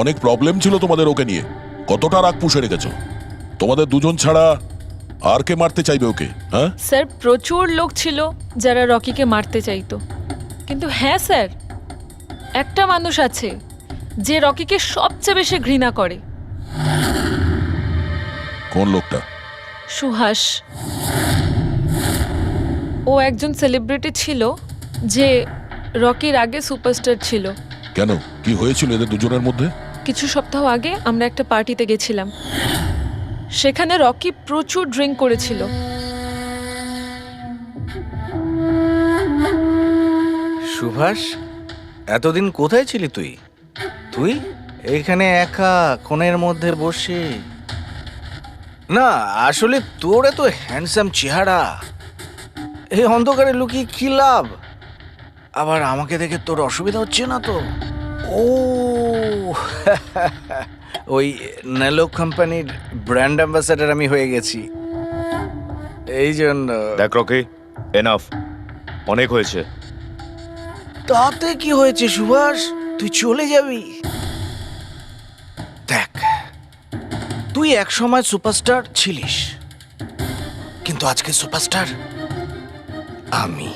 অনেক প্রবলেম ছিল তোমাদের ওকে নিয়ে। কতটা রাগ পুষে রেখেছো? তোমাদের দুজন ছাড়া আর কে মারতে চাইবে ওকে? হ্যাঁ স্যার, প্রচুর লোক ছিল যারা রকিকে মারতে চাইতো, কিন্তু হ্যাঁ স্যার, একটা মানুষ আছে যে রকিকে সবচেয়ে বেশি ঘৃণা করে। কোন লোকটা? সুহাস। ও একজন সেলিব্রিটি ছিল যে রকির আগে সুপারস্টার ছিল। কেন, কি হয়েছিল এদের দুজনের মধ্যে? কিছু সপ্তাহ আগে আমরা একটা পার্টিতে গেছিলাম, সেখানে রকি প্রচুর ড্রিঙ্ক করেছিল। সুভাষ, এতদিন কোথায় ছিলি তুই? তুই এখানে একা কোণের মধ্যে বসে? না আসলে তোর এত হ্যান্ডসাম চেহারা, এই অন্ধকারে লুকিয়ে কি লাভ? আবার আমাকে দেখে তোর অসুবিধা হচ্ছে না তো? ও ওই নেলো কোম্পানির ব্র্যান্ড অ্যাম্বাসাডার আমি হয়ে গেছি, এই জন্য। দেখ রকি, এনাফ, অনেক হয়েছে। তাতে কি হয়েছে সুভাষ, তুই চলে যাবি? দেখ, তুই একসময় সুপারস্টার ছিলিস, কিন্তু আজকে সুপারস্টার আমি।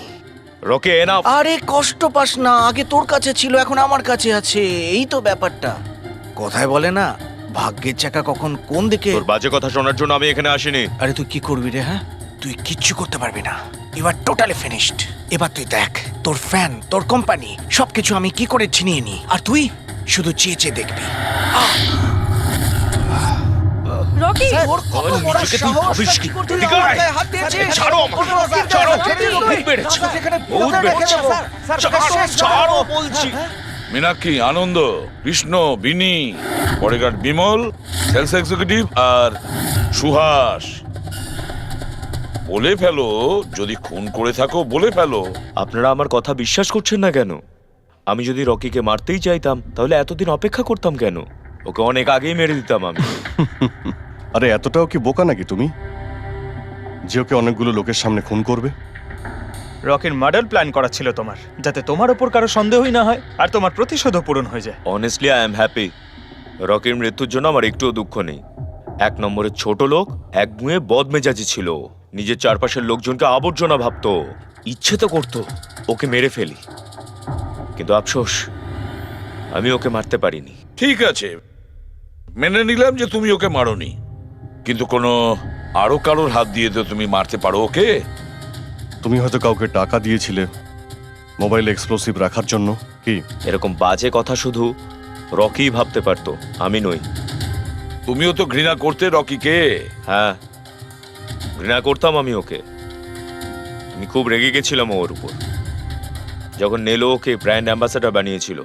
Rocky, enough. আরে কষ্ট পাস না, আগে তোর কাছে ছিল এখন আমার কাছে আছে, এই তো ব্যাপারটা। কথায় বলে না, ভাগ্যের চাকা কখন কোন দিকে। তোর বাজে কথা শোনার জন্য আমি এখানে আসিনি। আরে তুই কি করবি রে? হ্যাঁ, তুই কিচ্ছু করতে পারবি না। You are totally finished. এবার তুই দেখ তোর ফ্যান, তোর কোম্পানি সবকিছু আমি কি করে ছিনিয়ে নি, আর তুই শুধু চেয়ে চেয়ে দেখবি। রকি ওর কত বড় সাহস! তুই আমার গায়ে হাত দিয়েছিস! ছাড়ো আমাকে, ছাড়ো। বহুত বেড়েছে, বহুত বেড়েছে। ছাড়ো বলছি। মীনাক্ষী, আনন্দ, কৃষ্ণ, বিনি, বডিগার্ড বিমল, সেলস এক্সিকিউটিভ আর সুহাস। বলে ফেলো, যদি খুন করে থাকো বলে ফেলো। আপনারা আমার কথা বিশ্বাস করছেন না কেন? আমি যদি রকিকে মারতেই চাইতাম তাহলে এতদিন অপেক্ষা করতাম কেন? ওকে অনেক আগেই মেরে দিতাম আমি। আরে এতটাও কি বোকা নাকি তুমি যে ওকে অনেকগুলো লোকের সামনে খুন করবে? রকির মার্ডার প্ল্যান করা ছিল তোমার, যাতে তোমার ওপর কারো সন্দেহই না হয় আর তোমার প্রতিশোধও পূরণ হয়ে যায়। Honestly I am happy. রকির মৃত্যুর জন্য আমার একটুও দুঃখ নেই। এক নম্বরের ছোট লোক, এক গুঁয়ে বদমেজাজি ছিল, নিজের চারপাশের লোকজনকে আবর্জনা ভাবতো, ইচ্ছে তো করতো ওকে মেরে ফেলি, কিন্তু আফসোস আমি ওকে মারতে পারিনি। ঠিক আছে, মেনে নিলাম যে তুমি ওকে মারোনি, কিন্তু কোনো আরো কারোর হাত দিয়ে তো তুমি মারতে পারো ওকে। তুমি হয়তো কাউকে টাকা দিয়েছিলে মোবাইলে এক্সপ্লোসিভ রাখার জন্য। কি এরকম বাজে কথা শুধু রকিই ভাবতে পারতো, আমি নই। তুমিও তো ঘৃণা করতে রকিকে। হ্যাঁ, ঘৃণা করতাম আমি ওকে। আমি খুব রেগে গেছিলাম ওর উপর যখন নেলো ওকে ব্র্যান্ড অ্যাম্বাসেডর বানিয়েছিল,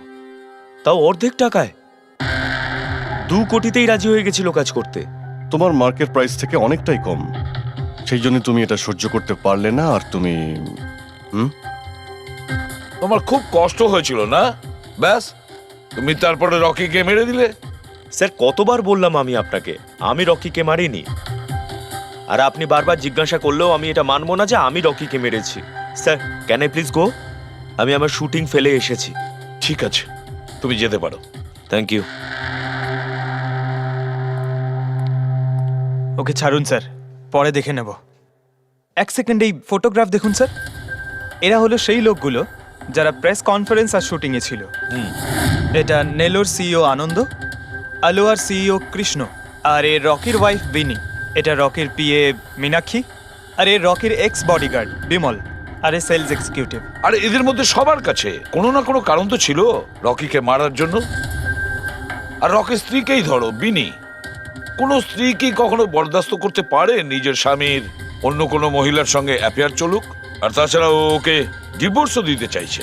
তাও অর্ধেক টাকায়। 2 কোটিতেই রাজি হয়ে গেছিল কাজ করতে। তোমার মার্কেট প্রাইস থেকে অনেকটাই কম, সেই জন্য তুমি এটা সহ্য করতে পারলে না। আর তুমি তোমার খুব কষ্ট হয়েছিল না? ব্যাস, তুমি তারপরে রকিকে মেরে দিলে। স্যার, কতবার বললাম আমি আপনাকে আমি রকিকে মারিনি, আর আপনি বারবার জিজ্ঞাসা করলেও আমি এটা মানবো না যে আমি রকিকে মেরেছি। Sir, can I please go? আমি আমার শুটিং ফেলে এসেছি। ঠিক আছে, তুমি যেতে পারো। Thank you. ওকে ছাড়ুন স্যার, পরে দেখে নেব। এক সেকেন্ড এই ফটোগ্রাফ দেখুন স্যার। এরা হলো সেই লোকগুলো যারা প্রেস কনফারেন্স আর শুটিংয়ে ছিল। এটা নেলোর সিইও আনন্দ, আলোয়ার সিইও কৃষ্ণ, আর এ রকির ওয়াইফ বিনি। এটা রকির পিএ মীনাক্ষী, আর এ রকির এক্স বডিগার্ড বিমল, আর এ সেলস এক্সিকিউটিভ। আর এদের মধ্যে সবার কাছে কোনো না কোনো কারণ তো ছিল রকিকে মারার জন্য। আর রকির স্ত্রীকেই ধরো, বিনি। কোনো স্ত্রী কি কখনো বরদাস্ত করতে পারে নিজের স্বামীর অন্য কোনো মহিলার সঙ্গে অ্যাফেয়ার চলুক? আর তাছাড়া ও ওকে ডিভোর্সও দিতে চাইছে।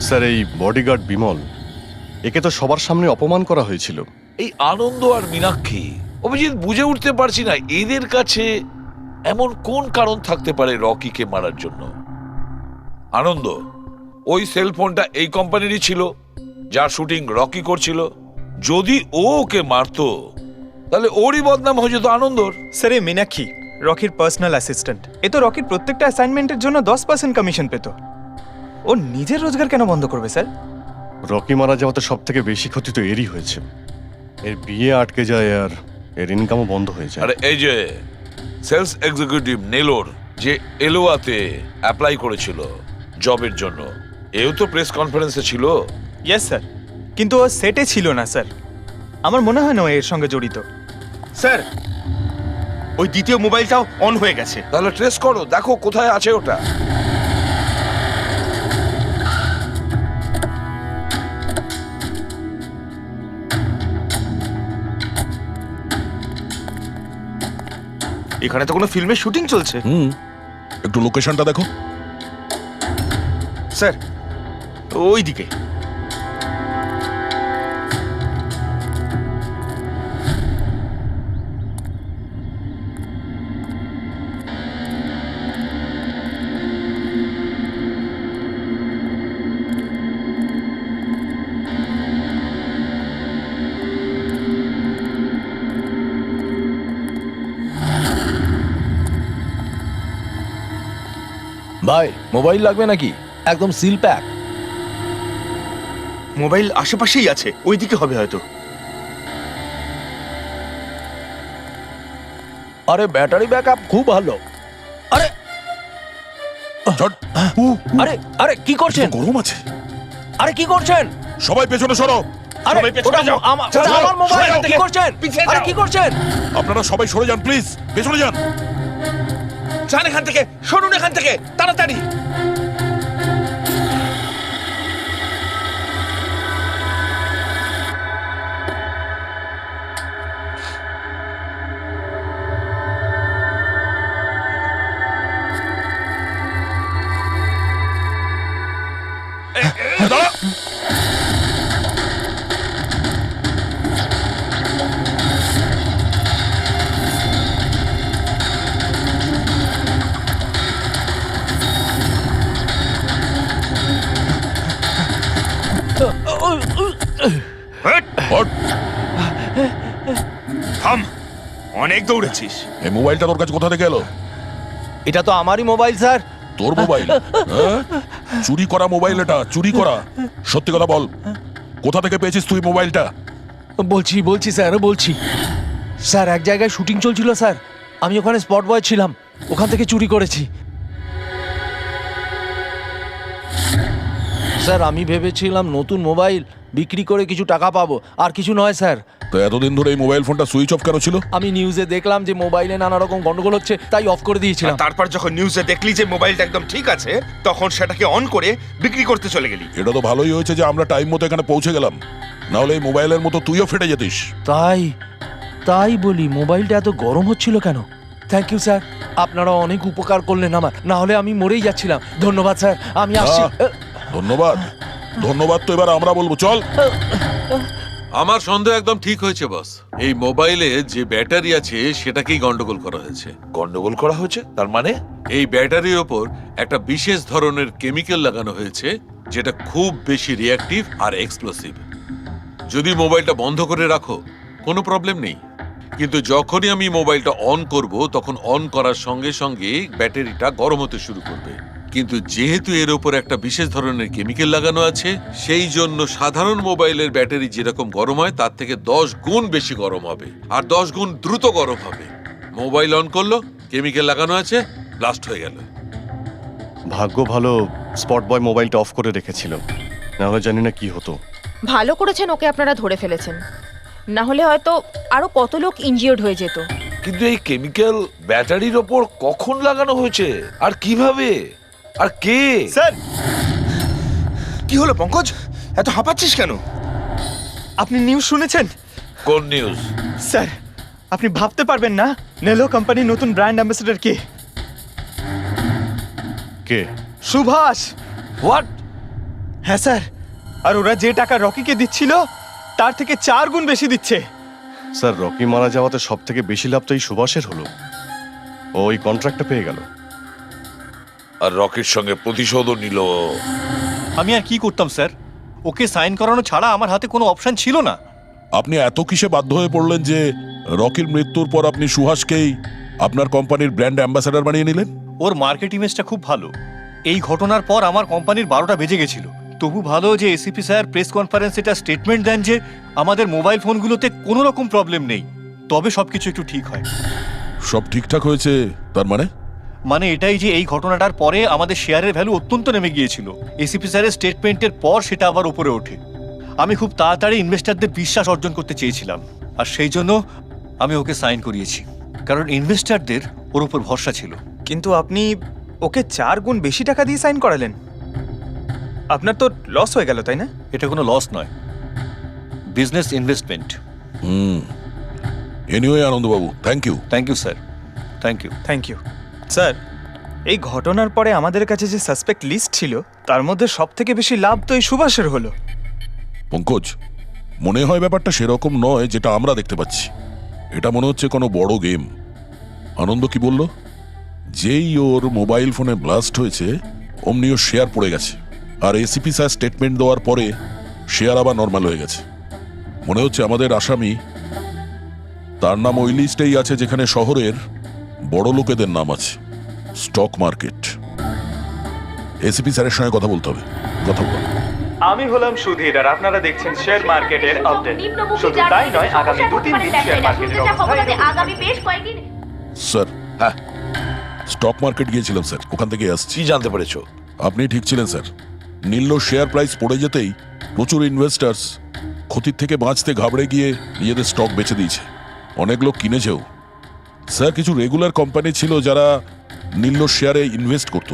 স্যার, এই বডিগার্ড বিমল, একে তো সবার সামনে অপমান করা হয়েছিল। এই আনন্দ আর মীনাক্ষী, অভিজিৎ বুঝে উঠতে পারছি না এদের কাছে এমন কোন কারণ থাকতে পারে রকিকে মারার জন্য। আনন্দ, ওই সেলফোনটা এই কোম্পানিরই ছিল যার শুটিং রকি করছিল। যদি ও ওকে মারতো তাহলে ওরই বদনাম হয়ে যেত আনন্দর। স্যার, এই মীনাক্ষী রকির পার্সোনাল অ্যাসিস্ট্যান্ট। এ তো রকির প্রত্যেকটা অ্যাসাইনমেন্টের জন্য 10% কমিশন পেত। ও নিজের রোজগার কেন বন্ধ করবে স্যার? রকি মারা যাওয়াতে সব থেকে বেশি ক্ষতি তো এরই হয়েছে। এর বিয়ে আটকে যায় আর এর ইনকামও বন্ধ হয়ে যায়। আরে এই যে সেলস এক্সিকিউটিভ নেলোর যে এলোয়াতে অ্যাপ্লাই করেছিল জবের জন্য, এও তো প্রেস কনফারেন্সে ছিল। ইয়েস স্যার, কিন্তু ও সেটে ছিল না স্যার। আমার মনে হয় না ও এর সঙ্গে জড়িত। স্যার, ওই দ্বিতীয় মোবাইলটাও অন হয়ে গেছে। তাহলে ট্রেস করো, দেখো কোথায় আছে ওটা। এখানে তো কোনো ফিল্মের শুটিং চলছে। একটু লোকেশনটা দেখো। স্যার, ওই দিকে। ভাই, মোবাইল লাগবে নাকি? একদম সিল প্যাক। মোবাইল আশেপাশেই আছে, ওইদিকে হবে হয়তো। আরে ব্যাটারি ব্যাকআপ খুব ভালো। আরে আরে আরে কি করছেন? গরম আছে। আরে কি করছেন? সবাই পেছনে সরো। আরে ওটা আমার মোবাইল, কি করছেন? আরে কি করছেন? আপনারা সবাই সরে যান প্লিজ, পেছনে যান। যান এখান থেকে, সরুন এখান থেকে তাড়াতাড়ি। হট! থাম, অনেক দৌড়েছিস। এই মোবাইলটা তোর কাছে কোথা থেকে এলো? এটা তো আমারই মোবাইল স্যার। তোর মোবাইল? হ্যাঁ? চুরি করা মোবাইল এটা, চুরি করা। সত্যি কথা বল, কোথা থেকে পেয়েছিস তুই মোবাইলটা? বলছি স্যার, বলছি স্যার, এক জায়গায় শুটিং চলছিল স্যার, আমি ওখানে স্পট বয় ছিলাম, ওখান থেকে চুরি করেছি স্যার। আমি ভেবেছিলাম নতুন মোবাইল বিক্রি করে কিছু টাকা পাবো, আর কিছু নয় স্যার। তো এতদিন ধরে এই মোবাইল ফোনটা সুইচ অফ কেন ছিল? আমি নিউজে দেখলাম যে মোবাইলে নানা রকম গন্ডগোল হচ্ছে, তাই অফ করে দিয়েছিলাম। আর তারপর যখন নিউজে দেখলি যে মোবাইলটা একদম ঠিক আছে, তখন সেটাকে অন করে বিক্রি করতে চলে গেলি। এটা তো ভালোই হয়েছে যে আমরা টাইম মতো এখানে পৌঁছে গেলাম, না হলে এই মোবাইলের মতো তুইও ফেটে যেতিস। তাই বলি, মোবাইলটা এত গরম হচ্ছিল কেন? থ্যাংক ইউ স্যার, আপনারা অনেক উপকার করলেন আমার, না হলে আমি মরেই যাচ্ছিলাম। ধন্যবাদ স্যার, আমি আসছি। ধন্যবাদ? ধন্যবাদ তো এবার আমরা বলবো, চল। আমার সন্দেহ একদম ঠিক হয়েছে বস। এই মোবাইলে যে ব্যাটারি আছে সেটাকেই গন্ডগোল করা হয়েছে। গন্ডগোল করা হয়েছে তার মানে? এই ব্যাটারির ওপর একটা বিশেষ ধরনের কেমিক্যাল লাগানো হয়েছে যেটা খুব বেশি রিঅ্যাক্টিভ আর এক্সপ্লোসিভ। যদি মোবাইলটা বন্ধ করে রাখো কোনো প্রবলেম নেই, কিন্তু যখনই আমি মোবাইলটা অন করব তখন অন করার সঙ্গে সঙ্গে ব্যাটারিটা গরম হতে শুরু করবে। কিন্তু যেহেতু এর উপর একটা বিশেষ ধরনের কেমিক্যাল লাগানো আছে, সেই জন্য সাধারণ মোবাইলের ব্যাটারি যেরকম গরম হয় তার থেকে 10 গুণ বেশি গরম হবে, আর 10 গুণ দ্রুত গরম হবে। মোবাইল অন করলো, কেমিক্যাল লাগানো আছে, ব্লাস্ট হয়ে গেল। ভাগ্য ভালো স্পট বয় মোবাইলটা অফ করে রেখেছিল, না হলে জানি না কি হতো। ভালো করেছেন ওকে আপনারা ধরে ফেলেছেন, না হলে হয়তো আরো কত লোক ইনজিওর্ড হয়ে যেত। কিন্তু এই কেমিক্যাল ব্যাটারির ওপর কখন লাগানো হয়েছে আর কিভাবে আর কে? স্যার, কি হলো পঙ্কজ, এত হাঁপাচ্ছিস কেন? আপনি নিউজ শুনেছেন? কোন নিউজ? স্যার, আপনি ভাবতে পারবেন না নেলো কোম্পানির নতুন ব্র্যান্ড অ্যাম্বাসেডর কে? কে? সুভাষ। হোয়াট? হ্যাঁ স্যার, আর ওরা যে টাকা রকিকে দিচ্ছিল তার থেকে 4 গুণ বেশি দিচ্ছে। স্যার, রকি মারা যাওয়াতে সব থেকে বেশি লাভ তো এই সুভাষের হলো, ও ওই কন্ট্রাক্টটা পেয়ে গেল। আর রকির সঙ্গে প্রতিশোধও নিল। আমি আর কি করতাম স্যার, ওকে সাইন করানো ছাড়া আমার হাতে কোনো অপশন ছিল না। আপনি এত কিসে বাধ্য হয়ে পড়লেন যে রকির মৃত্যুর পর আপনি সুহাসকেই আপনার কোম্পানির ব্র্যান্ড অ্যাম্বাসেডর বানিয়ে নিলেন? ওর মার্কেট ইমেজটা খুব ভালো। এই ঘটনার পর আমার কোম্পানির 12টা বেজে গেছিল, তবু ভালো যে এসিপি স্যার প্রেস কনফারেন্সে এটা স্টেটমেন্ট দেন যে আমাদের মোবাইল ফোনগুলোতে কোনো রকম প্রবলেম নেই, তবে সবকিছু একটু ঠিক হয়। সব ঠিকঠাক হয়েছে তার মানে এটাই যে এই ঘটনাটার পরে আমাদের শেয়ারের ভ্যালু অত্যন্ত নেমে গিয়েছিল। এসিপি স্যারের স্টেটমেন্টের পর সেটা আবার উপরে ওঠে। আমি খুব তাড়াতাড়ি ইনভেস্টরদের বিশ্বাস অর্জন করতে চেয়েছিলাম, আর সেই জন্য আমি ওকে সাইন করিয়েছি, কারণ ইনভেস্টরদের ওর উপর ভরসা ছিল। কিন্তু আপনি ওকে 4 গুণ বেশি টাকা দিয়ে সাইন করালেন, আপনার তো লস হয়ে গেল, তাই না? এটা কোনো লস নয়, বিজনেস ইনভেস্টমেন্ট। এনিওয়ে আনন্দবাবু, thank you. Thank you sir, thank you. Thank you sir. এই ঘটনার পরে আমাদের কাছে যে সাসপেক্ট লিস্ট ছিল তার মধ্যে সব থেকে বেশি লাভ তো এই সুভাষের হলো। পঙ্কজ, মনে হয় ব্যাপারটা সেরকম নয় যেটা আমরা দেখতে পাচ্ছি। এটা মনে হচ্ছে কোনো বড় গেম। আনন্দ কি বলল? যেই ওর মোবাইল ফোনে ব্লাস্ট হয়েছে অমনি ওর শেয়ার পড়ে গেছে, আর এসিপি স্যার স্টেটমেন্ট দেওয়ার পরে শেয়ার আবার নর্মাল হয়ে গেছে। মনে হচ্ছে আমাদের আসামি, তার নাম ওই লিস্টেই আছে যেখানে শহরের বড় লোকেদের নাম আছে, স্টক মার্কেট। এসিপি স্যারের সঙ্গে কথা বলতে হবে। কথা বল। আমি হলাম সুধীর, আর আপনারা দেখছেন শেয়ার মার্কেটের আপডেট। শুধু তাই নয়, আগামী 2-3 দিন শেয়ার মার্কেটের অবস্থা আগামী বেশ কয়েকদিন। স্যার, হ্যাঁ, স্টক মার্কেট গিয়েছিলাম স্যার, ওখান থেকে আসছি। কি জানতে পেরেছো? আপনি ঠিক ছিলেন স্যার। নীল শেয়ার প্রাইস পড়ে যেতেই প্রচুর ইনভেস্টার্স ক্ষতির থেকে বাঁচতে ঘাবড়ে গিয়ে নিজেদের স্টক বেচে দিয়েছে। অনেক লোক কিনেছেও। স্যার, কিছু রেগুলার কোম্পানি ছিল যারা নীল্য শেয়ারে ইনভেস্ট করত,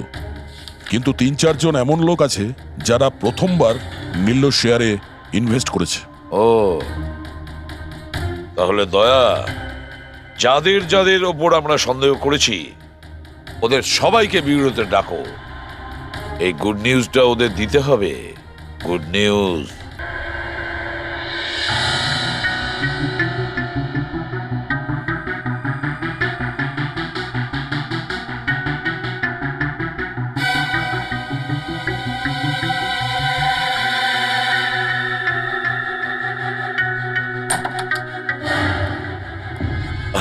কিন্তু 3-4 জন এমন লোক আছে যারা প্রথমবার নীল্য শেয়ারে ইনভেস্ট করেছে। ও তাহলে দয়া, যাদের যাদের ওপর আমরা সন্দেহ করেছি ওদের সবাইকে বিউরোতে ডাকো। এই গুড নিউজটা ওদের দিতে হবে। Good news.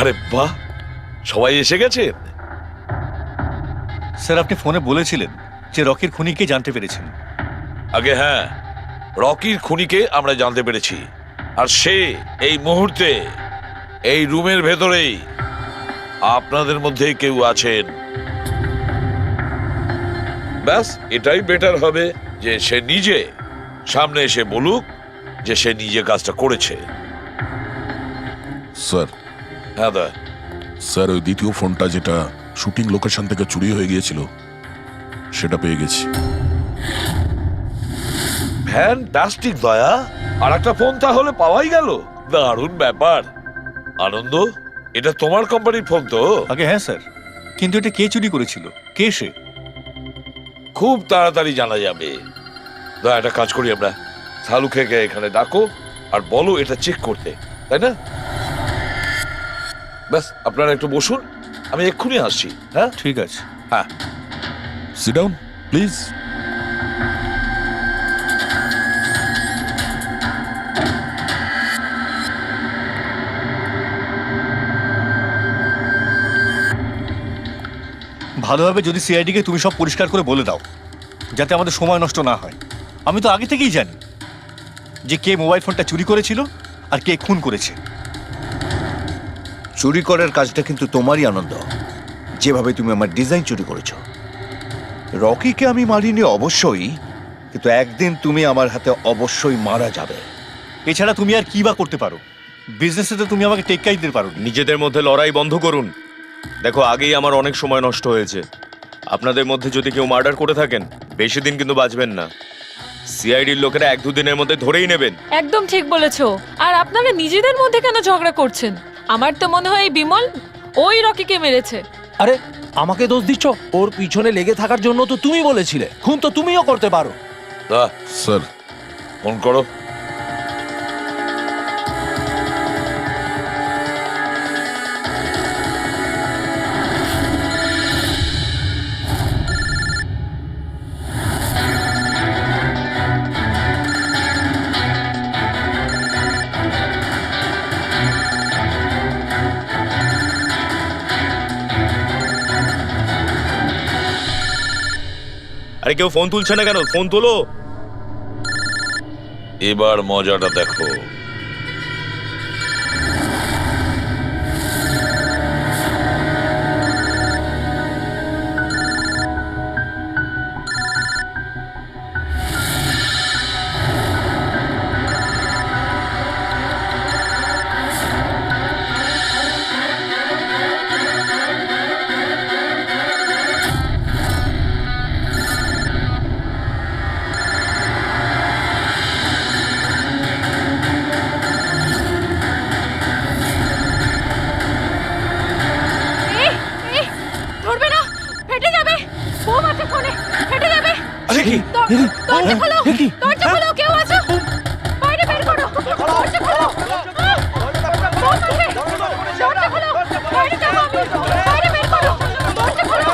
আরে বাহ, সবাই এসে গেছেন। স্যার, আপনি ফোনে বলেছিলেন যে রকির খুনিকে জানতে পেরেছেন। আগে হ্যাঁ, রকির খুনিকে আমরা জানতে পেরেছি, আর সে এই মুহূর্তে এই রুমের ভেতরেই আপনাদের মধ্যে কেউ আছেন। ব্যাস, এটাই বেটার হবে যে সে নিজে সামনে এসে বলুক যে সে নিজে কাজটা করেছে। স্যার, হ্যাঁ দা। স্যার, ওই দ্বিতীয় ফোনটা যেটা শুটিং লোকেশন থেকে চুরি হয়ে গিয়েছিল সেটা পেয়ে গেছি। ফ্যান্টাস্টিক দয়া, আর একটা ফোন তাহলে পাওয়াই গেল। দারুণ ব্যাপার। আনন্দ, এটা তোমার কোম্পানির ফোন তো? আগে হ্যাঁ স্যার, কিন্তু এটা কে চুরি করেছিল, কে সে? খুব তাড়াতাড়ি জানা যাবে। দয়া, একটা কাজ করি আমরা, সালু খেকে এখানে ডাকো আর বলো এটা চেক করতে, তাই না? ব্যাস, আপনারা একটু বসুন, আমি এক্ষুনি আসছি। হ্যাঁ ঠিক আছে। হ্যাঁ, সিট ডাউন প্লিজ। ভালোভাবে যদি সিআইডিকে তুমি সব পরিষ্কার করে বলে দাও, যাতে আমাদের সময় নষ্ট না হয়। আমি তো আগে থেকেই জানি যে কে মোবাইল ফোনটা চুরি করেছিল আর কে খুন করেছে। চুরি করার কাজটা কিন্তু তোমারই, আনন্দ, যেভাবে তুমি আমার ডিজাইন চুরি করেছো। রকিকে আমি মারিনি অবশ্যই, কিন্তু একদিন তুমি আমার হাতে অবশ্যই মারা যাবে। এছাড়া তুমি আর কি বা করতে পারো? বিজনেসে তো তুমি আমাকে টেক্কাই দিতে পারো। নিজেদের মধ্যে লড়াই বন্ধ করুন। দেখো, আগেই আমার অনেক সময় নষ্ট হয়েছে। আপনাদের মধ্যে যদি কেউ মার্ডার করে থাকেন, বেশি দিন কিন্তু বাঁচবেন না। সিআইডির লোকেরা 1-2 দিনের মধ্যে ধরেই নেবেন। একদম ঠিক বলেছো। আর আপনারা নিজেদের মধ্যে কেন ঝগড়া করছেন? আমার তো মনে হয় এই বিমল ওই রকিকে মেরেছে। আরে আমাকে দোষ দিচ্ছ? ওর পিছনে লেগে থাকার জন্য তো তুমি বলেছিলে। খুন তো তুমিও করতে পারো। দা, স্যার, ফোন করো। আরে কেউ ফোন তুলছে না কেন? ফোন তোলো। এবার মজাটা দেখো। ধরবে না, ফেটে যাবে। বোম আছে ফোনে, ফেটে যাবে। আরে কি? দরজা খোলো, দরজা খোলো, কেউ আছো? বাইরে বের করো, দরজা খোলো। বোম আছে, দরজা খোলো, বাইরে যাবো আমি। বাইরে বের করো, দরজা খোলো,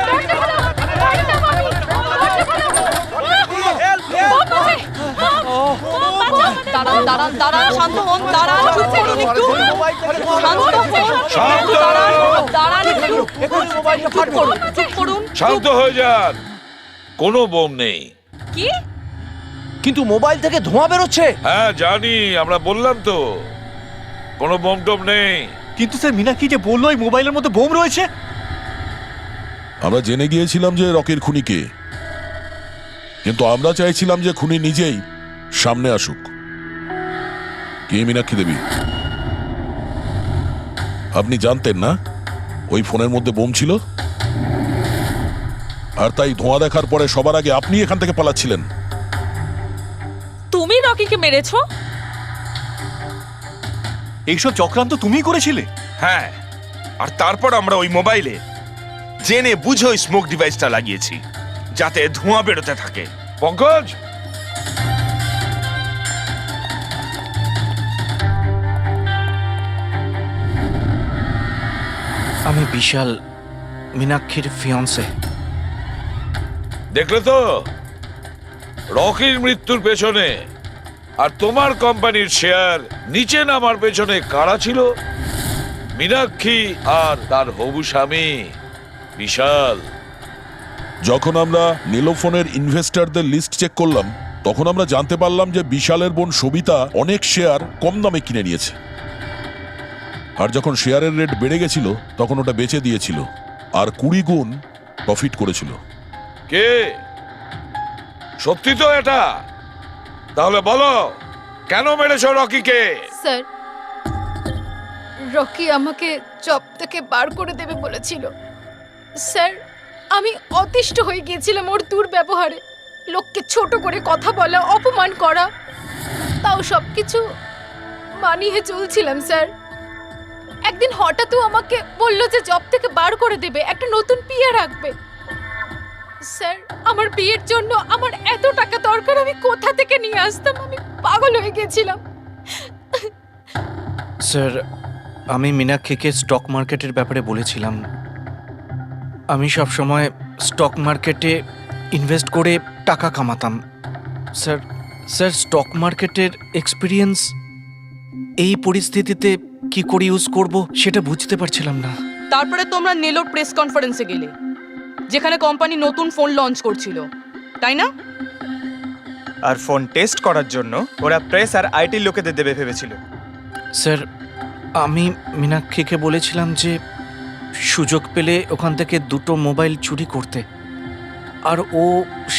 দরজা খোলো, বাইরে যাবো আমি। দরজা খোলো। বোম আছে। দাঁড়ান দাঁড়ান দাঁড়ান, শান্ত হন, দাঁড়ান, চুপ করুন একটু। শান্ত হন, দাঁড়ান একটু, চুপ করুন, চুপ করুন। শান্ত হয়ে যান, কোনো বোম নেই। কি? কিন্তু মোবাইল থেকে ধোঁয়া বেরোচ্ছে। হ্যাঁ জানি, আমরা বললাম তো কোনো বোম টোম নেই। কিন্তু স্যার, মীনাক্ষী যে বললো এই মোবাইলের মধ্যে বোম রয়েছে। আমরা জেনে গিয়েছিলাম যে রকির খুনি কে, কিন্তু আমরা চাইছিলাম যে খুনি নিজেই সামনে আসুক। কে মীনাক্ষী দেবী? আপনি জানতেন না ওই ফোনের মধ্যে বোম ছিল? আর তাই ধোঁয়া দেখার পরে সবার আগে আপনি এখান থেকে পালাচ্ছিলেন। তুমি রকিকে মেরেছো? এইসব চক্রান্ত তুমিই করেছিলে? হ্যাঁ, আর তারপর আমরা ওই মোবাইলে জেনে বুঝে ওই স্মোক ডিভাইসটা লাগিয়েছি যাতে ধোঁয়া বেরোতে থাকে। পঙ্কজ, আমি বিশাল, মীনাক্ষীর ফিয়ন্সে। দেখলে তো রকির মৃত্যুর পেছনে আর তোমার কোম্পানির শেয়ার নিচে নামার পেছনে কারা ছিল? মীনাক্ষী আর তার হবু স্বামী বিশাল। যখন আমরা নীলোফোনের ইনভেস্টরদের লিস্ট চেক করলাম তখন আমরা জানতে পারলাম যে বিশালের বোন সবিতা অনেক শেয়ার কম দামে কিনে নিয়েছে, আর যখন শেয়ারের রেট বেড়ে গেছিল তখন ওটা বেচে দিয়েছিল আর 20 গুণ প্রফিট করেছিল। কে? সত্যি তো এটা? তাহলে বলো, কেন মেরেছো রকিকে? স্যার, রকি আমাকে জব থেকে বার করে দেবে বলেছিল। স্যার, আমি অতিষ্ঠ হয়ে গিয়েছিলাম ওর দুর্ব্যবহারে, লোককে ছোট করে কথা বলা, অপমান করা, তাও সবকিছু মানিয়ে চলছিলাম স্যার। একদিন হঠাৎ ও আমাকে বলল যে জব থেকে বার করে দেবে, একটা নতুন বিয়ে রাখবে। স্যার, আমার বিয়ের জন্য আমার এত টাকা দরকার, আমি কোথা থেকে নিয়ে আসতাম? আমি পাগল হয়ে গেছিলাম। স্যার, আমি মীনাক্ষীকে স্টক মার্কেটের ব্যাপারে বলেছিলাম। আমি সব সময় স্টক মার্কেটে ইনভেস্ট করে টাকা কামাতাম। স্যার, স্টক মার্কেটের এক্সপিরিয়েন্স এই পরিস্থিতিতে কি করে ইউজ করব সেটা বুঝতে পারছিলাম না। তারপরে তোমরা নেলোর প্রেস কনফারেন্সে গেলে, যেখানে কোম্পানি নতুন ফোন লঞ্চ করছিল, তাই না? আর ফোন টেস্ট করার জন্য ওরা প্রেস আর আইটি লোকেদের দেবে ভেবেছিল। স্যার, আমি মীনাক্ষীকে বলেছিলাম যে সুযোগ পেলে ওখান থেকে 2টো মোবাইল চুরি করতে, আর ও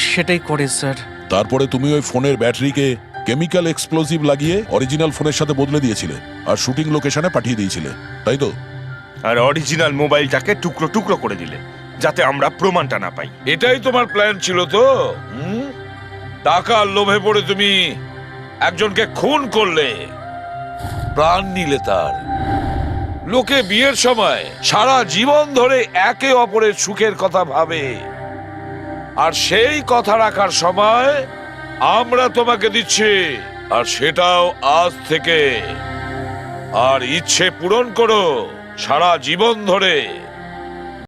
সেটাই করে স্যার। তারপরে তুমি ওই ফোনের ব্যাটারিকে কেমিক্যাল এক্সপ্লোসিভ লাগিয়ে অরিজিনাল ফোনের সাথে বদলে দিয়েছিলে আর শুটিং লোকেশনে পাঠিয়ে দিয়েছিলে, তাই তো? আর অরিজিনাল মোবাইলটাকে টুকরো টুকরো করে দিলে যাতে আমরা প্রমাণটা না পাই। এটাই তোমার প্ল্যান ছিল তো? টাকার লোভে পড়ে তুমি একজনকে খুন করলে, প্রাণ নিলে তার। লোকে বিয়ের সময় সারা জীবন ধরে একে অপরের সুখের কথা ভাবে, আর সেই কথা রাখার সময় আমরা তোমাকে দিচ্ছি, আর সেটাও আজ থেকে। আর ইচ্ছে পূরণ করো সারা জীবন ধরে।